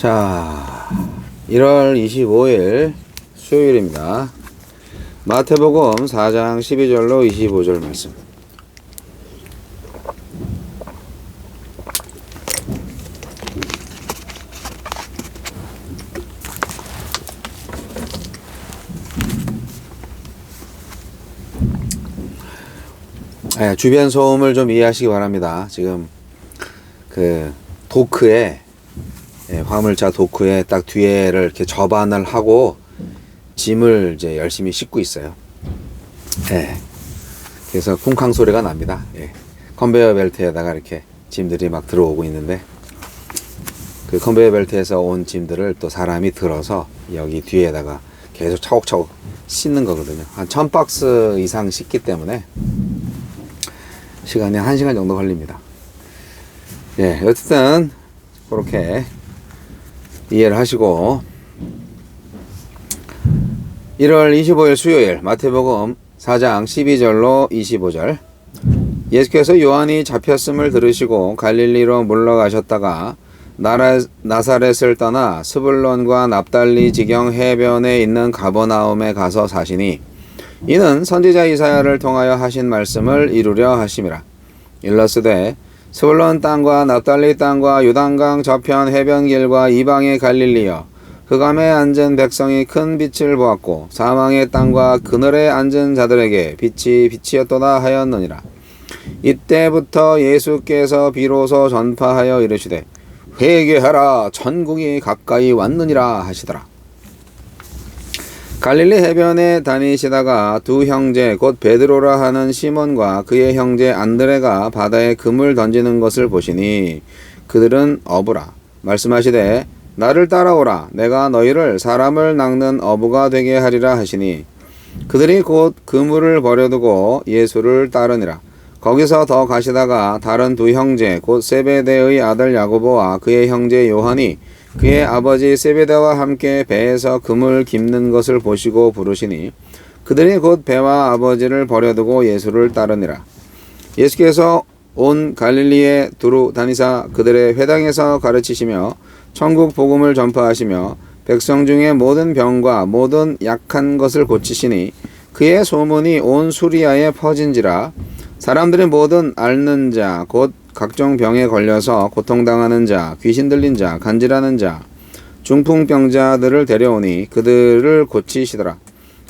자, 1월 25일 수요일입니다. 마태복음 4장 12절로 25절 말씀. 주변 소음을 좀 이해하시기 바랍니다. 지금 그 도크에 화물차 도크에 딱 뒤에를 이렇게 접안을 하고 짐을 이제 열심히 싣고 있어요. 그래서 쿵쾅 소리가 납니다. 컨베이어 벨트에다가 이렇게 짐들이 막 들어오고 있는데, 그 컨베이어 벨트에서 온 짐들을 또 사람이 들어서 여기 뒤에다가 계속 차곡차곡 싣는 거거든요. 한 1000박스 이상 싣기 때문에 시간이 1시간 정도 걸립니다. 어쨌든 그렇게 이해를 하시고, 1월 25일 수요일 마태복음 4장 12절로 25절. 예수께서 요한이 잡혔음을 들으시고 갈릴리로 물러가셨다가 나사렛을 떠나 스불론과 납달리 지경 해변에 있는 가버나움에 가서 사시니, 이는 선지자 이사야를 통하여 하신 말씀을 이루려 하심이라. 일러스되 스불론 땅과 납달리 땅과 요단강 저편 해변길과 이방의 갈릴리여, 흑암에 앉은 백성이 큰 빛을 보았고 사망의 땅과 그늘에 앉은 자들에게 빛이 빛이었도다 하였느니라. 이때부터 예수께서 비로소 전파하여 이르시되 회개하라, 천국이 가까이 왔느니라 하시더라. 갈릴리 해변에 다니시다가 두 형제 곧 베드로라 하는 시몬과 그의 형제 안드레가 바다에 금을 던지는 것을 보시니 그들은 어부라. 말씀하시되 나를 따라오라, 내가 너희를 사람을 낚는 어부가 되게 하리라 하시니, 그들이 곧 그물을 버려두고 예수를 따르니라. 거기서 더 가시다가 다른 두 형제 곧 세베대의 아들 야고보와 그의 형제 요한이 그의 아버지 세베대와 함께 배에서 금을 깁는 것을 보시고 부르시니, 그들이 곧 배와 아버지를 버려두고 예수를 따르니라. 예수께서 온 갈릴리에 두루 다니사 그들의 회당에서 가르치시며 천국 복음을 전파하시며 백성 중에 모든 병과 모든 약한 것을 고치시니, 그의 소문이 온 수리아에 퍼진지라. 사람들이 모든 앓는 자 곧 각종 병에 걸려서 고통당하는 자, 귀신 들린 자, 간질하는 자, 중풍병자들을 데려오니 그들을 고치시더라.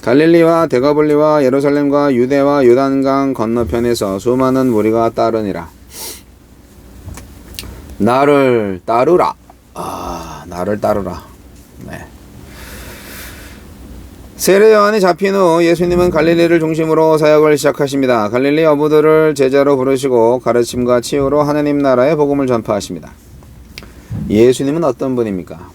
갈릴리와 데가볼리와 예루살렘과 유대와 요단강 건너편에서 수많은 무리가 따르니라. 나를 따르라. 나를 따르라. 세례 요한이 잡힌 후 예수님은 갈릴리를 중심으로 사역을 시작하십니다. 갈릴리 어부들을 제자로 부르시고 가르침과 치유로 하나님 나라의 복음을 전파하십니다. 예수님은 어떤 분입니까?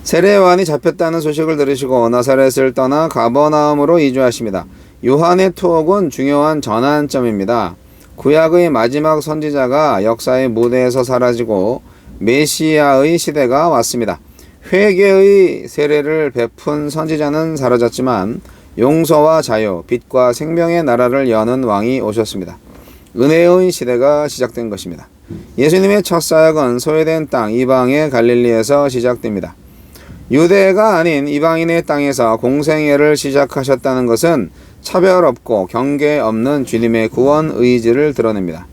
세례 요한이 잡혔다는 소식을 들으시고 나사렛을 떠나 가버나움으로 이주하십니다. 요한의 투옥은 중요한 전환점입니다. 구약의 마지막 선지자가 역사의 무대에서 사라지고 메시아의 시대가 왔습니다. 회개의 세례를 베푼 선지자는 사라졌지만 용서와 자유, 빛과 생명의 나라를 여는 왕이 오셨습니다. 은혜의 시대가 시작된 것입니다. 예수님의 첫 사역은 소외된 땅 이방의 갈릴리에서 시작됩니다. 유대가 아닌 이방인의 땅에서 공생애를 시작하셨다는 것은 차별 없고 경계 없는 주님의 구원 의지를 드러냅니다.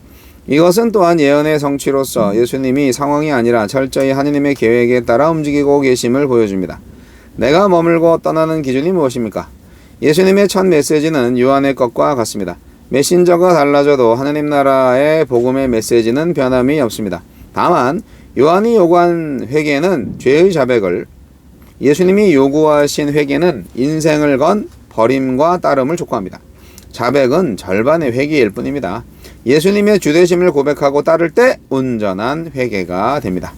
이것은 또한 예언의 성취로서 예수님이 상황이 아니라 철저히 하느님의 계획에 따라 움직이고 계심을 보여줍니다. 내가 머물고 떠나는 기준이 무엇입니까? 예수님의 첫 메시지는 요한의 것과 같습니다. 메신저가 달라져도 하느님 나라의 복음의 메시지는 변함이 없습니다. 다만 요한이 요구한 회개는 죄의 자백을, 예수님이 요구하신 회개는 인생을 건 버림과 따름을 촉구합니다. 자백은 절반의 회개일 뿐입니다. 예수님의 주되심을 고백하고 따를 때 온전한 회개가 됩니다.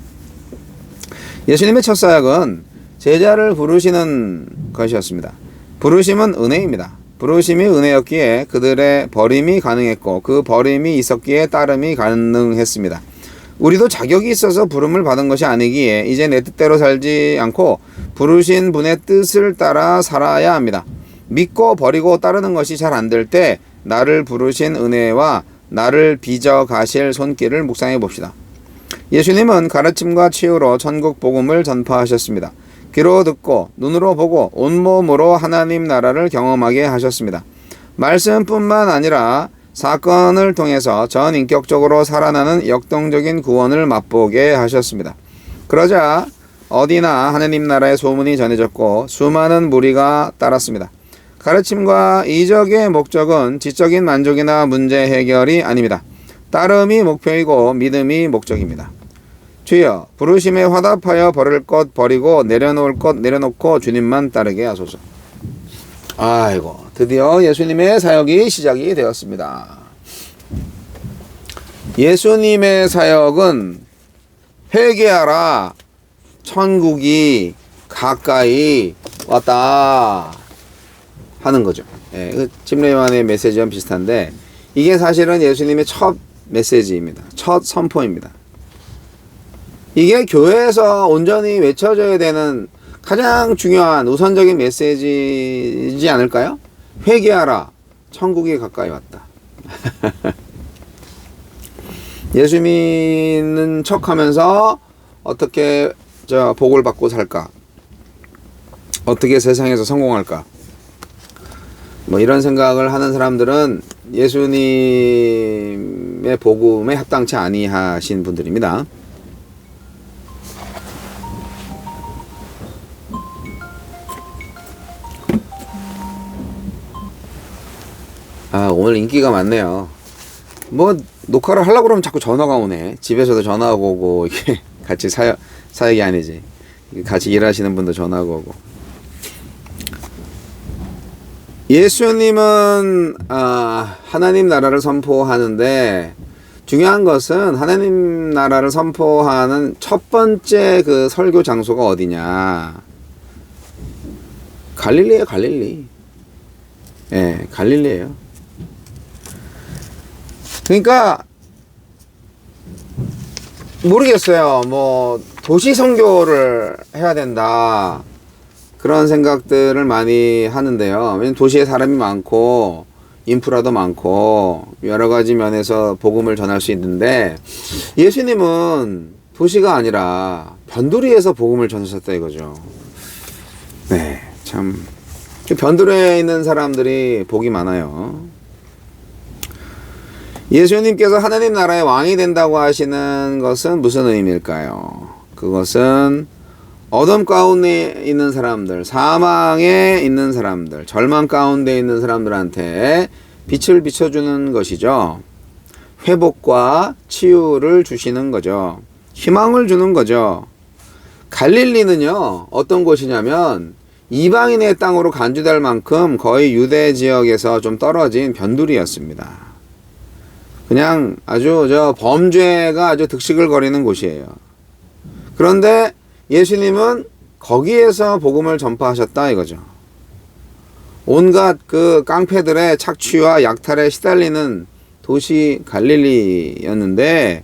예수님의 첫 사역은 제자를 부르시는 것이었습니다. 부르심은 은혜입니다. 부르심이 은혜였기에 그들의 버림이 가능했고 그 버림이 있었기에 따름이 가능했습니다. 우리도 자격이 있어서 부름을 받은 것이 아니기에 이제 내 뜻대로 살지 않고 부르신 분의 뜻을 따라 살아야 합니다. 믿고 버리고 따르는 것이 잘 안 될 때 나를 부르신 은혜와 나를 빚어 가실 손길을 묵상해 봅시다. 예수님은 가르침과 치유로 천국 복음을 전파하셨습니다. 귀로 듣고 눈으로 보고 온몸으로 하나님 나라를 경험하게 하셨습니다. 말씀뿐만 아니라 사건을 통해서 전인격적으로 살아나는 역동적인 구원을 맛보게 하셨습니다. 그러자 어디나 하나님 나라의 소문이 전해졌고 수많은 무리가 따랐습니다. 가르침과 이적의 목적은 지적인 만족이나 문제 해결이 아닙니다. 따름이 목표이고 믿음이 목적입니다. 주여, 부르심에 화답하여 버릴 것 버리고 내려놓을 것 내려놓고 주님만 따르게 하소서. 아이고, 드디어 예수님의 사역이 시작이 되었습니다. 예수님의 사역은 회개하라, 천국이 가까이 왔다 하는 거죠. 예, 침례요한의 메시지와 비슷한데 이게 사실은 예수님의 첫 메시지입니다. 첫 선포입니다. 이게 교회에서 온전히 외쳐져야 되는 가장 중요한 우선적인 메시지이지 않을까요? 회개하라, 천국이 가까이 왔다. 예수 믿는 척하면서 어떻게 복을 받고 살까? 어떻게 세상에서 성공할까? 뭐 이런 생각을 하는 사람들은 예수님의 복음에 합당치 아니하신 분들입니다. 오늘 인기가 많네요. 뭐 녹화를 하려고 그러면 자꾸 전화가 오네. 집에서도 전화가 오고 이게 같이 사역이 아니지. 같이 일하시는 분도 전화가 오고. 예수님은 하나님 나라를 선포하는데 중요한 것은 하나님 나라를 선포하는 첫 번째 그 설교 장소가 어디냐? 갈릴리예요, 갈릴리. 예, 갈릴리예요. 그러니까 모르겠어요. 뭐 도시 선교를 해야 된다 그런 생각들을 많이 하는데요. 왜냐면 도시에 사람이 많고 인프라도 많고 여러 가지 면에서 복음을 전할 수 있는데 예수님은 도시가 아니라 변두리에서 복음을 전하셨다 이거죠. 네, 참 변두리에 있는 사람들이 복이 많아요. 예수님께서 하나님 나라의 왕이 된다고 하시는 것은 무슨 의미일까요? 그것은 어둠 가운데 있는 사람들, 사망에 있는 사람들, 절망 가운데 있는 사람들한테 빛을 비춰주는 것이죠. 회복과 치유를 주시는 거죠. 희망을 주는 거죠. 갈릴리는요, 어떤 곳이냐면 이방인의 땅으로 간주될 만큼 거의 유대 지역에서 좀 떨어진 변두리였습니다. 그냥 아주 범죄가 아주 득식을 거리는 곳이에요. 그런데 예수님은 거기에서 복음을 전파하셨다 이거죠. 온갖 그 깡패들의 착취와 약탈에 시달리는 도시 갈릴리였는데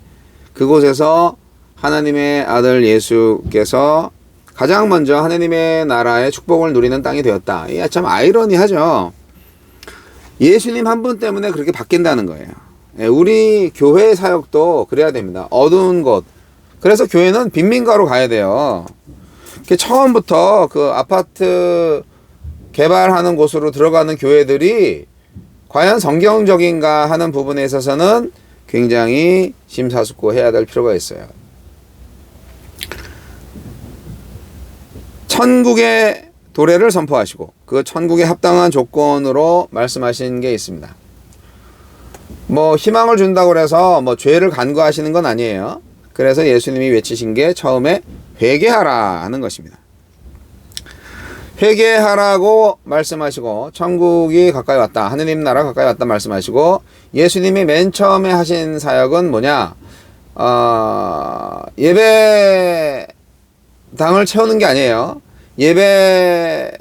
그곳에서 하나님의 아들 예수께서 가장 먼저 하나님의 나라의 축복을 누리는 땅이 되었다. 이게 참 아이러니하죠. 예수님 한 분 때문에 그렇게 바뀐다는 거예요. 우리 교회 사역도 그래야 됩니다. 어두운 곳. 그래서 교회는 빈민가로 가야 돼요. 처음부터 그 아파트 개발하는 곳으로 들어가는 교회들이 과연 성경적인가 하는 부분에 있어서는 굉장히 심사숙고해야 될 필요가 있어요. 천국의 도래를 선포하시고 그 천국에 합당한 조건으로 말씀하신 게 있습니다. 뭐 희망을 준다고 해서 뭐 죄를 간구하시는 건 아니에요. 그래서 예수님이 외치신 게 처음에 회개하라 하는 것입니다. 회개하라고 말씀하시고 천국이 가까이 왔다, 하느님 나라 가까이 왔다 말씀하시고 예수님이 맨 처음에 하신 사역은 뭐냐? 예배당을 채우는 게 아니에요. 예배로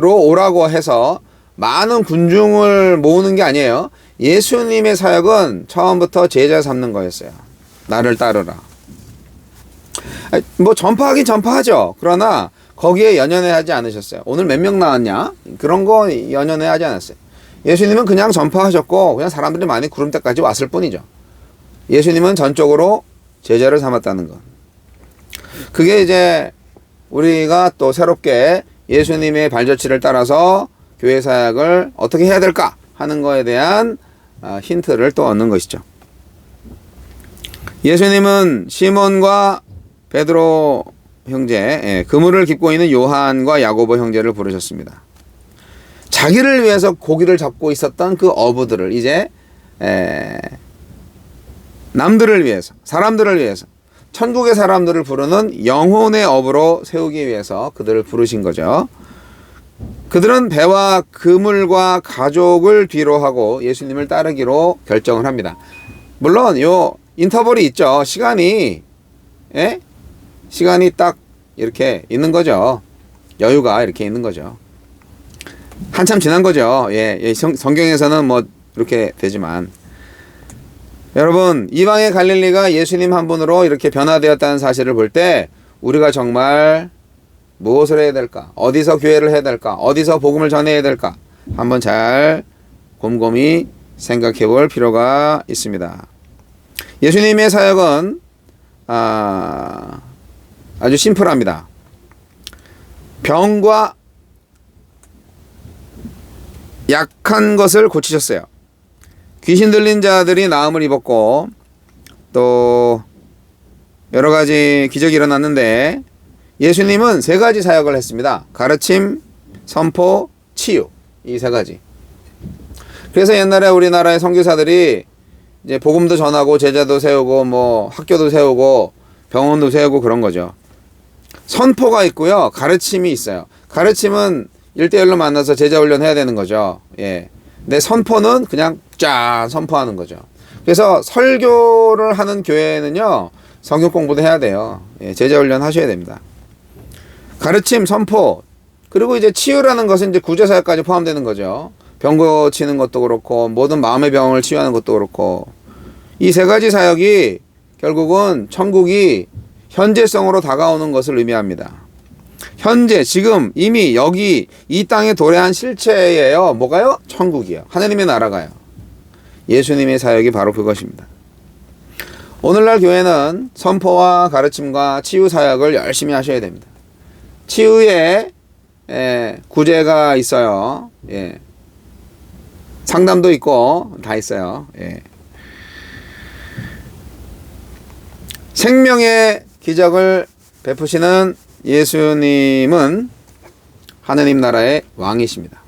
오라고 해서 많은 군중을 모으는 게 아니에요. 예수님의 사역은 처음부터 제자 삼는 거였어요. 나를 따르라. 뭐 전파하긴 전파하죠. 그러나 거기에 연연해 하지 않으셨어요. 오늘 몇 명 나왔냐? 그런 거 연연해 하지 않았어요. 예수님은 그냥 전파하셨고 그냥 사람들이 많이 구름대까지 왔을 뿐이죠. 예수님은 전적으로 제자를 삼았다는 것. 그게 이제 우리가 또 새롭게 예수님의 발자취를 따라서 교회 사역을 어떻게 해야 될까 하는 거에 대한 힌트를 또 얻는 것이죠. 예수님은 시몬과 베드로 형제, 그물을 깁고 있는 요한과 야고보 형제를 부르셨습니다. 자기를 위해서 고기를 잡고 있었던 그 어부들을 이제 남들을 위해서, 사람들을 위해서, 천국의 사람들을 부르는 영혼의 어부로 세우기 위해서 그들을 부르신 거죠. 그들은 배와 그물과 가족을 뒤로 하고 예수님을 따르기로 결정을 합니다. 물론 요 인터벌이 있죠. 시간이 딱 이렇게 있는 거죠. 여유가 이렇게 있는 거죠. 한참 지난 거죠. 성경에서는 뭐 이렇게 되지만, 여러분, 이방의 갈릴리가 예수님 한 분으로 이렇게 변화되었다는 사실을 볼 때 우리가 정말 무엇을 해야 될까? 어디서 교회를 해야 될까? 어디서 복음을 전해야 될까? 한번 잘 곰곰이 생각해 볼 필요가 있습니다. 예수님의 사역은 아주 심플합니다. 병과 약한 것을 고치셨어요. 귀신 들린 자들이 나음을 입었고 또 여러 가지 기적이 일어났는데 예수님은 세 가지 사역을 했습니다. 가르침, 선포, 치유. 이 세 가지. 그래서 옛날에 우리나라의 선교사들이 이제 복음도 전하고 제자도 세우고 뭐 학교도 세우고 병원도 세우고 그런 거죠. 선포가 있고요. 가르침이 있어요. 가르침은 1대1로 만나서 제자 훈련해야 되는 거죠. 근데 선포는 그냥 쫙 선포하는 거죠. 그래서 설교를 하는 교회는요, 성경 공부도 해야 돼요. 제자 훈련 하셔야 됩니다. 가르침, 선포, 그리고 이제 치유라는 것은 이제 구제사역까지 포함되는 거죠. 병 고치는 것도 그렇고, 모든 마음의 병을 치유하는 것도 그렇고, 이 세 가지 사역이 결국은 천국이 현재성으로 다가오는 것을 의미합니다. 현재, 지금, 이미 여기 이 땅에 도래한 실체예요. 뭐가요? 천국이요. 하나님의 나라가요. 예수님의 사역이 바로 그것입니다. 오늘날 교회는 선포와 가르침과 치유 사역을 열심히 하셔야 됩니다. 치유에 구제가 있어요. 상담도 있고 다 있어요. 생명의 기적을 베푸시는 예수님은 하느님 나라의 왕이십니다.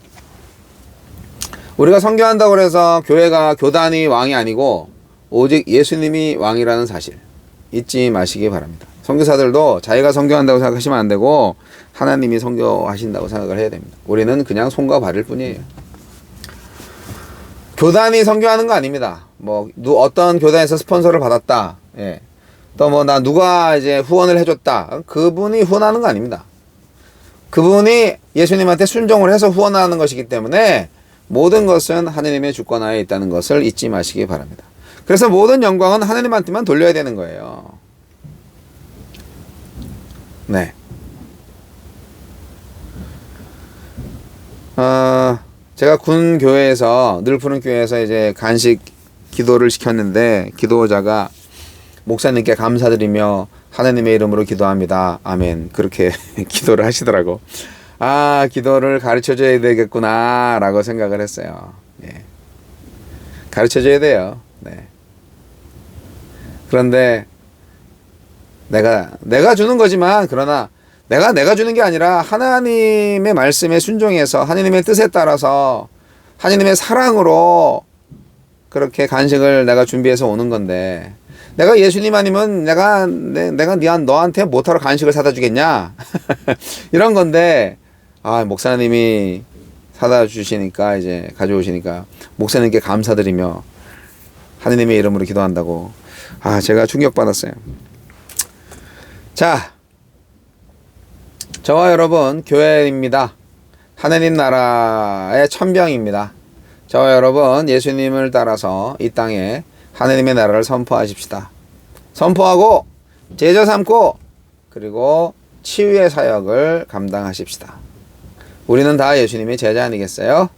우리가 선교한다고 해서 교회가 교단이 왕이 아니고 오직 예수님이 왕이라는 사실 잊지 마시기 바랍니다. 선교사들도 자기가 선교한다고 생각하시면 안 되고 하나님이 선교하신다고 생각을 해야 됩니다. 우리는 그냥 손과 발일 뿐이에요. 교단이 선교하는 거 아닙니다. 뭐 어떤 교단에서 스폰서를 받았다. 또 뭐 나 누가 이제 후원을 해줬다. 그분이 후원하는 거 아닙니다. 그분이 예수님한테 순종을 해서 후원하는 것이기 때문에 모든 것은 하느님의 주권하에 있다는 것을 잊지 마시기 바랍니다. 그래서 모든 영광은 하느님한테만 돌려야 되는 거예요. 제가 군 교회에서 늘 푸른 교회에서 이제 간식 기도를 시켰는데 기도자가 목사님께 감사드리며 하나님의 이름으로 기도합니다. 아멘. 그렇게 기도를 하시더라고. 기도를 가르쳐줘야 되겠구나 라고 생각을 했어요. 가르쳐줘야 돼요. 그런데 내가 주는 거지만, 그러나 내가 주는 게 아니라 하나님의 말씀에 순종해서 하나님의 뜻에 따라서 하나님의 사랑으로 그렇게 간식을 내가 준비해서 오는 건데, 내가 예수님 아니면 내가 너한테 뭐하러 간식을 사다 주겠냐? 이런 건데, 목사님이 사다 주시니까, 이제 가져오시니까 목사님께 감사드리며 하느님의 이름으로 기도한다고. 제가 충격받았어요. 자, 저와 여러분 교회입니다. 하느님 나라의 천병입니다. 저와 여러분 예수님을 따라서 이 땅에 하느님의 나라를 선포하십시다. 선포하고 제자 삼고 그리고 치유의 사역을 감당하십시다. 우리는 다 예수님의 제자 아니겠어요?